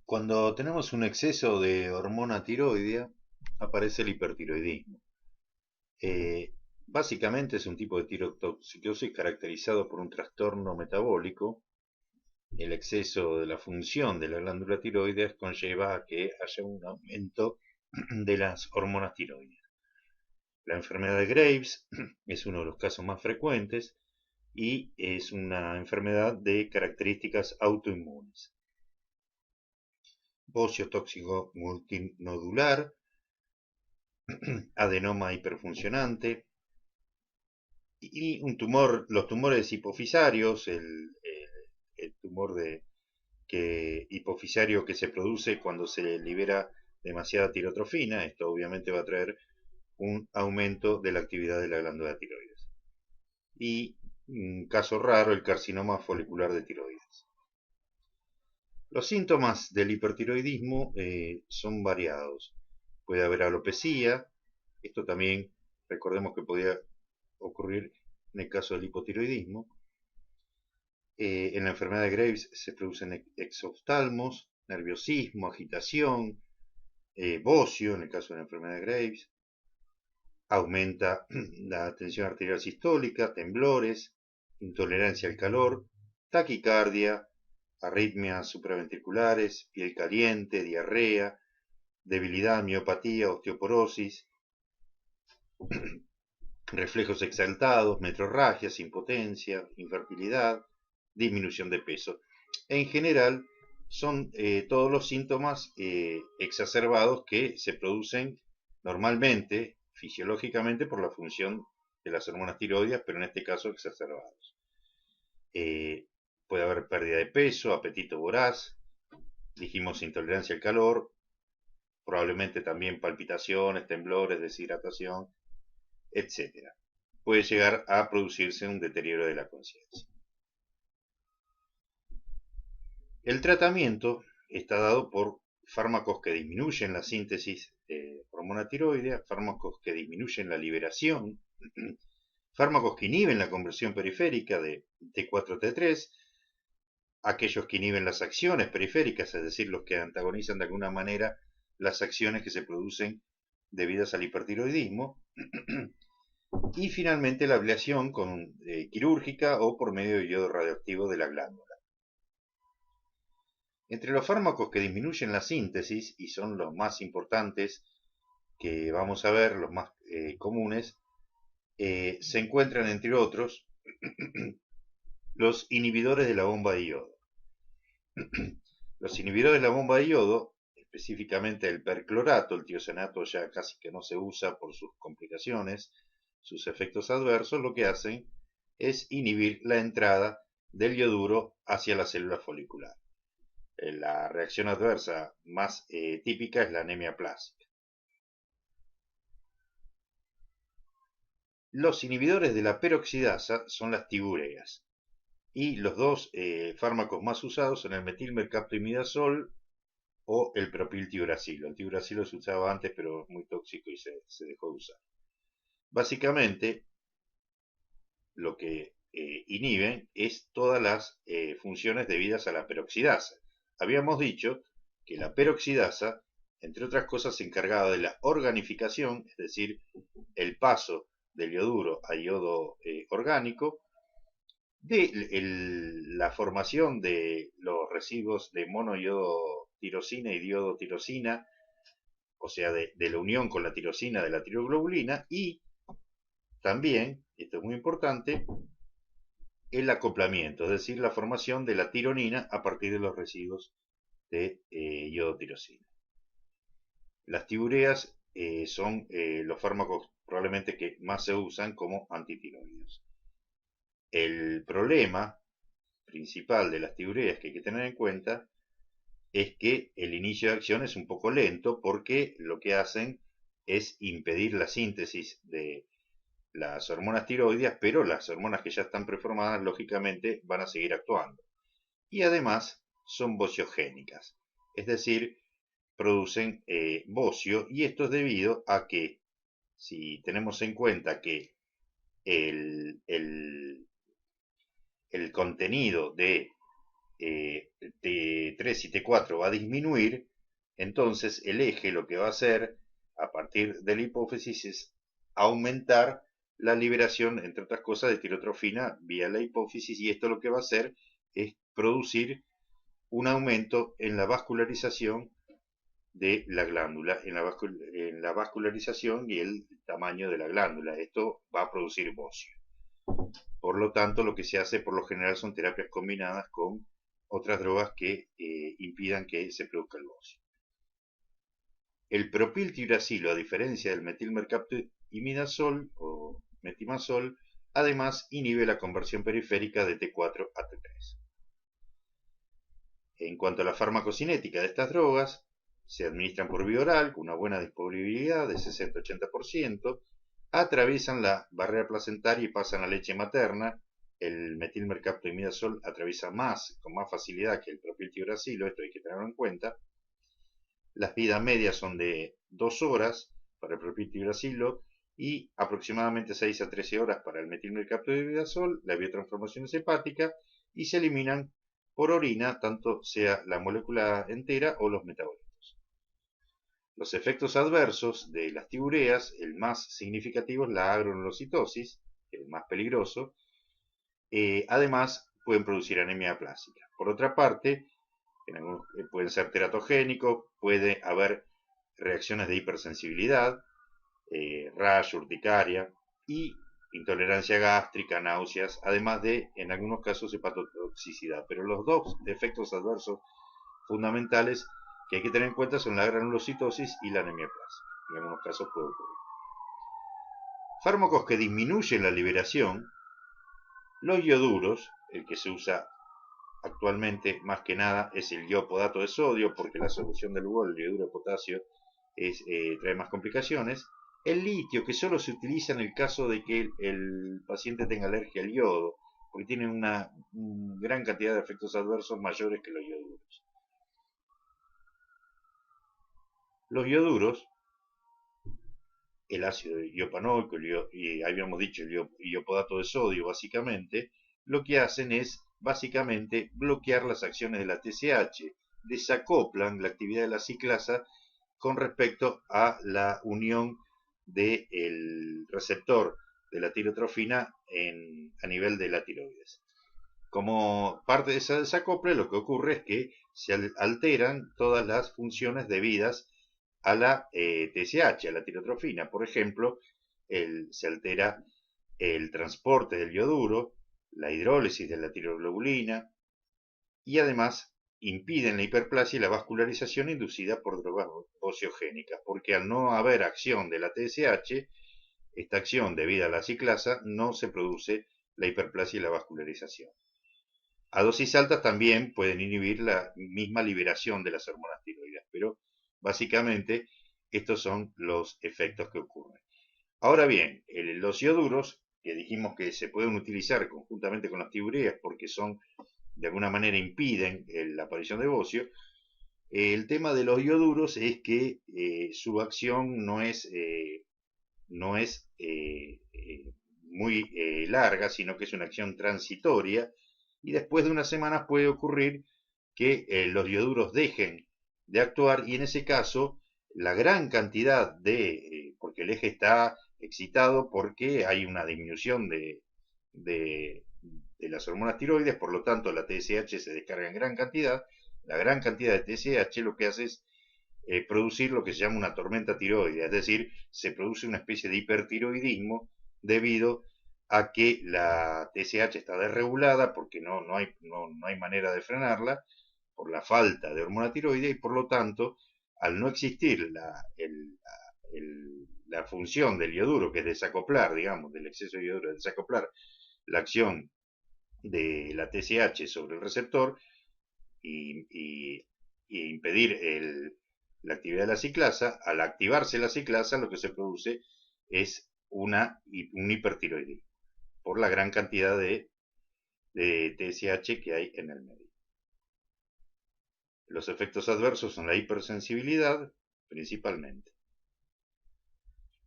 Cuando tenemos un exceso de hormona tiroidea, aparece el hipertiroidismo. Básicamente es un tipo de tirotoxicosis caracterizado por un trastorno metabólico. El exceso de la función de la glándula tiroides conlleva a que haya un aumento de las hormonas tiroides. La enfermedad de Graves es uno de los casos más frecuentes y es una enfermedad de características autoinmunes. Bocio tóxico multinodular, adenoma hiperfuncionante y los tumores hipofisarios, el tumor hipofisario que se produce cuando se libera demasiada tirotrofina. Esto obviamente va a traer un aumento de la actividad de la glándula tiroides. Y un caso raro, el carcinoma folicular de tiroides. Los síntomas del hipertiroidismo son variados. Puede haber alopecia. Esto también recordemos que podría ocurrir en el caso del hipotiroidismo. En la enfermedad de Graves se producen exoftalmos, nerviosismo, agitación, bocio en el caso de la enfermedad de Graves. Aumenta la tensión arterial sistólica, temblores, intolerancia al calor, taquicardia, arritmias supraventriculares, piel caliente, diarrea, debilidad, miopatía, osteoporosis, reflejos exaltados, metrorragias, impotencia, infertilidad, disminución de peso. En general, son todos los síntomas exacerbados que se producen normalmente, fisiológicamente, por la función de las hormonas tiroides, pero en este caso exacerbados. Puede haber pérdida de peso, apetito voraz, dijimos intolerancia al calor, probablemente también palpitaciones, temblores, deshidratación, etcétera. Puede llegar a producirse un deterioro de la conciencia. El tratamiento está dado por fármacos que disminuyen la síntesis de hormona tiroidea, fármacos que disminuyen la liberación, fármacos que inhiben la conversión periférica de T4-T3, aquellos que inhiben las acciones periféricas, es decir, los que antagonizan de alguna manera las acciones que se producen debidas al hipertiroidismo, y finalmente la ablación quirúrgica o por medio de iodo radioactivo de la glándula. Entre los fármacos que disminuyen la síntesis, y son los más importantes que vamos a ver, los más comunes, se encuentran, entre otros, los inhibidores de la bomba de yodo. Los inhibidores de la bomba de yodo, específicamente el perclorato, el tiosanato ya casi que no se usa por sus complicaciones, sus efectos adversos, lo que hacen es inhibir la entrada del yoduro hacia la célula folicular. La reacción adversa más típica es la anemia plástica. Los inhibidores de la peroxidasa son las tibureas. Y los dos fármacos más usados son el metilmercaptoimidazol o el propiltiuracilo. El tiuracilo se usaba antes, pero es muy tóxico y se dejó de usar. Básicamente, lo que inhiben es todas las funciones debidas a la peroxidasa. Habíamos dicho que la peroxidasa, entre otras cosas, se encargaba de la organificación, es decir, el paso del yoduro a yodo orgánico, de la formación de los residuos de monoiodotirosina y diodotirosina, o sea, de la unión con la tirosina de la tiroglobulina, y también, esto es muy importante, el acoplamiento, es decir, la formación de la tironina a partir de los residuos de iodotirosina. Las tibureas son los fármacos probablemente que más se usan como antitiroideos. El problema principal de las tibureas que hay que tener en cuenta es que el inicio de acción es un poco lento porque lo que hacen es impedir la síntesis de las hormonas tiroideas, pero las hormonas que ya están preformadas lógicamente van a seguir actuando. Y además son bociogénicas, es decir, producen bocio, y esto es debido a que si tenemos en cuenta que el, el, el contenido de T3 y T4 va a disminuir, entonces el eje lo que va a hacer a partir de la hipófisis es aumentar la liberación, entre otras cosas, de tirotrofina vía la hipófisis, y esto lo que va a hacer es producir un aumento en la vascularización de la glándula, en la vascularización y el tamaño de la glándula. Esto va a producir bocio. Por lo tanto, lo que se hace por lo general son terapias combinadas con otras drogas que impidan que se produzca el bocio. El propiltiuracilo, a diferencia del metilmercaptoimidazol o metimazol, además inhibe la conversión periférica de T4 a T3. En cuanto a la farmacocinética de estas drogas, se administran por vía oral con una buena disponibilidad de 60-80%, atraviesan la barrera placentaria y pasan a leche materna. El metilmercaptoimidazol atraviesa con más facilidad que el propiltiuracilo, esto hay que tenerlo en cuenta. Las vidas medias son de 2 horas para el propiltiuracilo y aproximadamente 6 a 13 horas para el metilmercaptoimidazol. La biotransformación es hepática y se eliminan por orina, tanto sea la molécula entera o los metabolitos. Los efectos adversos de las tiureas, el más significativo es la agronulocitosis, que es el más peligroso. Además, pueden producir anemia aplásica. Por otra parte, pueden ser teratogénicos, puede haber reacciones de hipersensibilidad, rash, urticaria y intolerancia gástrica, náuseas, además de, en algunos casos, hepatotoxicidad. Pero los dos efectos adversos fundamentales que hay que tener en cuenta son la granulocitosis y la anemia plásmica. En algunos casos puede ocurrir. Fármacos que disminuyen la liberación, los ioduros, el que se usa actualmente más que nada es el iopodato de sodio, porque la solución del UOL, el yoduro de potasio, trae más complicaciones. El litio, que solo se utiliza en el caso de que el paciente tenga alergia al yodo, porque tiene una gran cantidad de efectos adversos mayores que los ioduros. Los ioduros, el ácido iopanoico, y habíamos dicho el iopodato de sodio, básicamente, lo que hacen es, básicamente, bloquear las acciones de la TSH, desacoplan la actividad de la ciclasa con respecto a la unión del receptor de la tirotrofina a nivel de la tiroides. Como parte de ese desacople, lo que ocurre es que se alteran todas las funciones debidas a la TSH, a la tirotrofina. Por ejemplo, se altera el transporte del yoduro, la hidrólisis de la tiroglobulina y además impiden la hiperplasia y la vascularización inducida por drogas ociogénicas, porque al no haber acción de la TSH, esta acción debida a la ciclasa, no se produce la hiperplasia y la vascularización. A dosis altas también pueden inhibir la misma liberación de las hormonas tiroides, pero básicamente estos son los efectos que ocurren. Ahora bien, los ioduros, que dijimos que se pueden utilizar conjuntamente con las tiureas porque de alguna manera impiden la aparición de bocio, el tema de los ioduros es que su acción no es muy larga, sino que es una acción transitoria, y después de unas semanas puede ocurrir que los ioduros dejen de actuar, y en ese caso la gran cantidad porque el eje está excitado porque hay una disminución de las hormonas tiroides, por lo tanto la TSH se descarga en gran cantidad. La gran cantidad de TSH lo que hace es producir lo que se llama una tormenta tiroidea, es decir, se produce una especie de hipertiroidismo debido a que la TSH está desregulada porque no hay manera de frenarla por la falta de hormona tiroidea, y por lo tanto, al no existir la función del iyoduro, que es desacoplar, digamos, del exceso de iyoduro, desacoplar la acción de la TSH sobre el receptor y impedir la actividad de la ciclasa, al activarse la ciclasa lo que se produce es un hipertiroidismo por la gran cantidad de TSH que hay en el medio. Los efectos adversos son la hipersensibilidad, principalmente.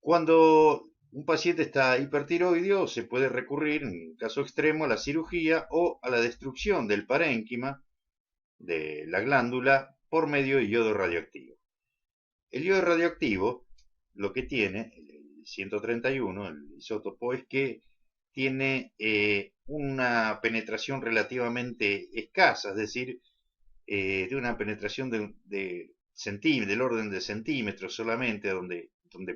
Cuando un paciente está hipertiroideo, se puede recurrir, en caso extremo, a la cirugía o a la destrucción del parénquima de la glándula por medio de yodo radioactivo. El yodo radioactivo lo que tiene, el 131, el isótopo, es que tiene una penetración relativamente escasa, es decir, de una penetración del orden de centímetros solamente, donde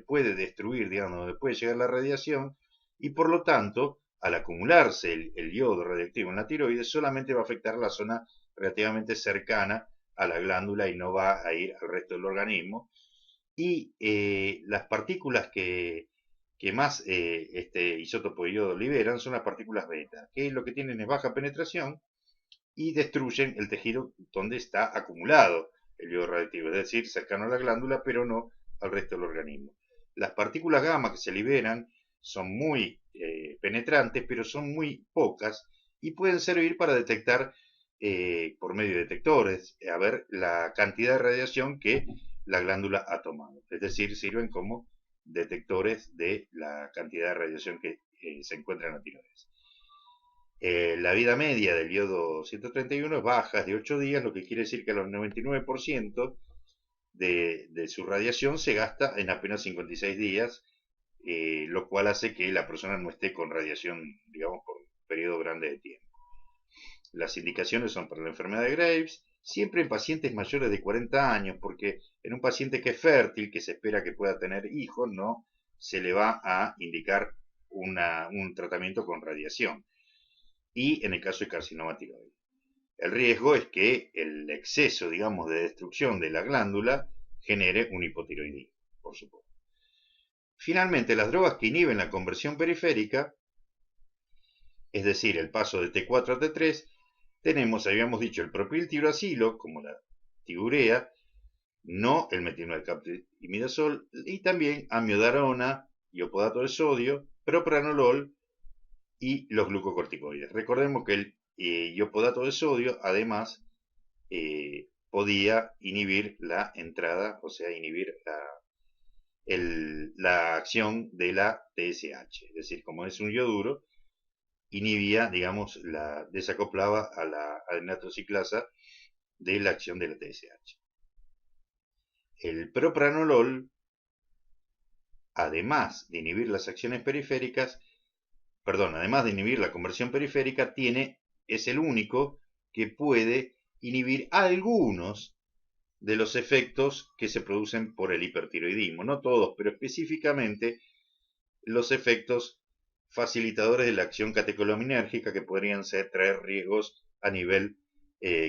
puede destruir, digamos, donde puede llegar la radiación, y por lo tanto, al acumularse el yodo radioactivo en la tiroides, solamente va a afectar la zona relativamente cercana a la glándula y no va a ir al resto del organismo. Y las partículas que más este isótopo de yodo liberan son las partículas beta, que lo que tienen es baja penetración y destruyen el tejido donde está acumulado el yodo radioactivo, es decir, cercano a la glándula, pero no al resto del organismo. Las partículas gamma que se liberan son muy penetrantes, pero son muy pocas y pueden servir para detectar por medio de detectores, a ver la cantidad de radiación que la glándula ha tomado. Es decir, sirven como detectores de la cantidad de radiación que se encuentra en la tiroides. La vida media del yodo 131 es baja, es de 8 días, lo que quiere decir que el 99% de su radiación se gasta en apenas 56 días, lo cual hace que la persona no esté con radiación, digamos, por un periodo grande de tiempo. Las indicaciones son para la enfermedad de Graves, siempre en pacientes mayores de 40 años, porque en un paciente que es fértil, que se espera que pueda tener hijos, no se le va a indicar un tratamiento con radiación. Y en el caso de carcinoma tiroides. El riesgo es que el exceso, digamos, de destrucción de la glándula genere un hipotiroidismo, por supuesto. Finalmente, las drogas que inhiben la conversión periférica, es decir, el paso de T4 a T3, tenemos, habíamos dicho, el propiltiuracilo, como la tigurea, no el metilmercaptoimidazol, y también amiodarona, iopodato de sodio, propranolol y los glucocorticoides. Recordemos que el iopodato de sodio, además, podía inhibir la entrada, o sea, inhibir la acción de la TSH. Es decir, como es un yoduro, inhibía, digamos, desacoplaba a la adenatrociclasa de la acción de la TSH. El propranolol, además de inhibir las acciones periféricas, además de inhibir la conversión periférica, es el único que puede inhibir algunos de los efectos que se producen por el hipertiroidismo. No todos, pero específicamente los efectos facilitadores de la acción catecolinérgica que podrían traer riesgos a nivel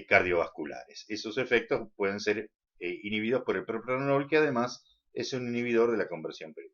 cardiovasculares. Esos efectos pueden ser inhibidos por el propranolol, que además es un inhibidor de la conversión periférica.